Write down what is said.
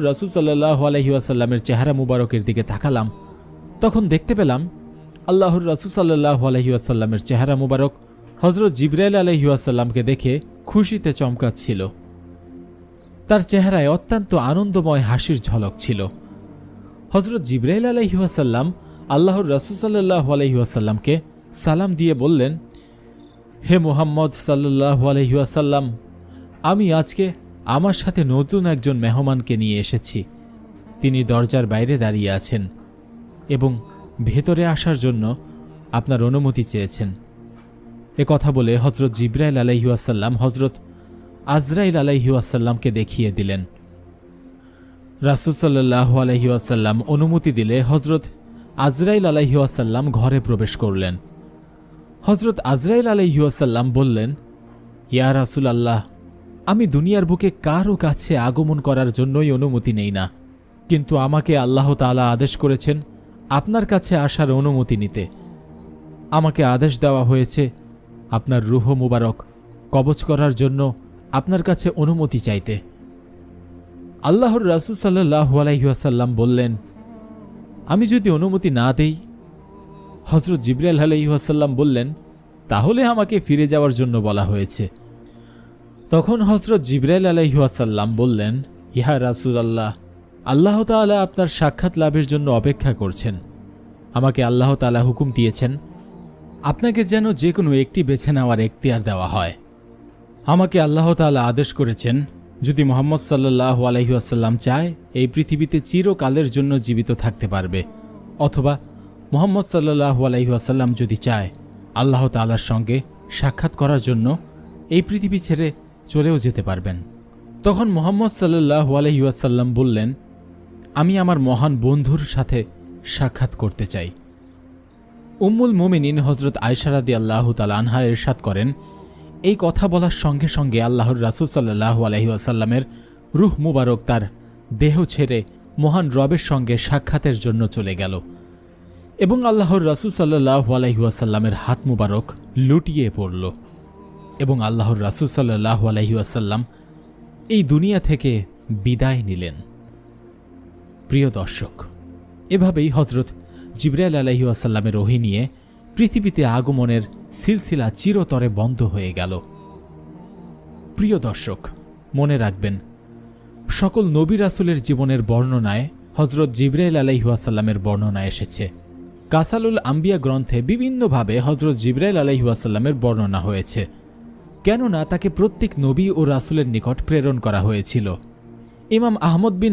রাসূল সাল্লাল্লাহু আলাইহি ওয়াসাল্লামের চেহারা মুবারকের দিকে তাকালাম, তখন দেখতে পেলাম আল্লাহর রাসূল সাল্লাল্লাহু আলাইহি ওয়াসাল্লামের চেহারা মুবারক হযরত জিবরাইল আলাইহি ওয়াসাল্লামকে দেখে খুশিতে চমকাচ্ছিল। তার চেহারায় অত্যন্ত আনন্দময় হাসির ঝলক ছিল। হযরত জিবরাইল আলাইহি ওয়াসাল্লাম আল্লাহর রাসূল সাল্লাল্লাহু আলাইহি ওয়াসাল্লামকে সালাম দিয়ে বললেন, হে মুহাম্মদ সাল্লাল্লাহু আলাইহি ওয়াসাল্লাম, আমি আজকে আমার সাথে নতুন একজন মেহমানকে নিয়ে এসেছি। তিনি দরজার বাইরে দাঁড়িয়ে আছেন এবং ভেতরে আসার জন্য আপনার অনুমতি চেয়েছেন। এ কথা বলে হযরত জিবরাইল আলাইহি ওয়াসাল্লাম হযরত আজরাইল আলাইহি ওয়াসাল্লামকে দেখিয়ে দিলেন। রাসূল সাল্লাল্লাহু আলাইহি ওয়াসাল্লাম অনুমতি দিলে হযরত আজরাইল আলাইহি ওয়াসাল্লাম ঘরে প্রবেশ করলেন। হযরত আজরাইল আলাইহি ওয়াসাল্লাম বললেন, ইয়া রাসূলুল্লাহ, আমি দুনিয়ার বুকে কারও কাছে আগমন করার জন্যই অনুমতি নেই না, কিন্তু আমাকে আল্লাহ তাআলা আদেশ করেছেন আপনার কাছে আসার অনুমতি নিতে। আমাকে আদেশ দেওয়া হয়েছে আপনার রূহ মুবারক কবজ করার জন্য আপনার কাছে অনুমতি চাইতে। আল্লাহর রাসূল সাল্লাল্লাহু আলাইহি ওয়াসাল্লাম বললেন, আমি যদি অনুমতি না দেই? হযরত জিবরাইল আলাইহি ওয়াসাল্লাম বললেন, তাহলে আমাকে ফিরে যাওয়ার জন্য বলা হয়েছে। তখন হযরত জিবরাইল আলাইহি ওয়াসাল্লাম বললেন, ইয়া রাসূলুল্লাহ, আল্লাহ তাআলা আপনার সাক্ষাৎ লাভের জন্য অপেক্ষা করছেন। আমাকে আল্লাহ তাআলা হুকুম দিয়েছেন আপনাকে যেন যে কোনো একটি বেছে নেওয়ার এখতিয়ার দেওয়া হয়। আমাকে আল্লাহ তাআলা আদেশ করেছেন, যদি মুহাম্মদ সাল্লাল্লাহু আলাইহি ওয়াসাল্লাম চায় এই পৃথিবীতে চিরকালের জন্য জীবিত থাকতে পারবে, অথবা মুহাম্মদ সাল্লাল্লাহু আলাইহি ওয়াসাল্লাম যদি চায় আল্লাহ তাআলার সঙ্গে সাক্ষাৎ করার জন্য এই পৃথিবী ছেড়ে চলেও যেতে পারবেন। তখন মুহাম্মদ সাল্লাল্লাহু আলাইহি ওয়াসাল্লাম বললেন, আমি আমার মহান বন্ধুর সাথে সাক্ষাৎ করতে চাই। উম্মুল মুমিনিন হযরত আয়েশা রাদিয়াল্লাহু তাআলা আনহা ইরশাদ করেন, এই কথা বলার সঙ্গে সঙ্গে আল্লাহর রাসূল সাল্লাল্লাহু আলাইহি ওয়াসাল্লামের রূহ মুবারক তার দেহ ছেড়ে মহান রবের সঙ্গে সাক্ষাতের জন্য চলে গেল এবং আল্লাহর রাসূল সাল্লাল্লাহু আলাইহি ওয়াসাল্লামের হাত মুবারক লুটিয়ে পড়ল এবং আল্লাহর রাসূল সাল্লাল্লাহু আলাইহি ওয়াসাল্লাম এই দুনিয়া থেকে বিদায় নিলেন। প্রিয় দর্শক, এভাবেই হযরত জিবরাইল আলাইহি ওয়াসাল্লামের ওহী নিয়ে পৃথিবীতে আগমনের সিলসিলা চিরতরে বন্ধ হয়ে গেল। প্রিয় দর্শক, মনে রাখবেন, সকল নবী রাসূলের জীবনের বর্ণনায় হযরত জিবরাইল আলাইহি ওয়াসাল্লামের বর্ণনা এসেছে। কাসালুল আম্বিয়া গ্রন্থে বিভিন্নভাবে হযরত জিবরাইল আলাইহি ওয়াসাল্লামের বর্ণনা হয়েছে, কেননা তাকে প্রত্যেক নবী ও রাসূলের নিকট প্রেরণ করা হয়েছিল। ইমাম আহমদ বিন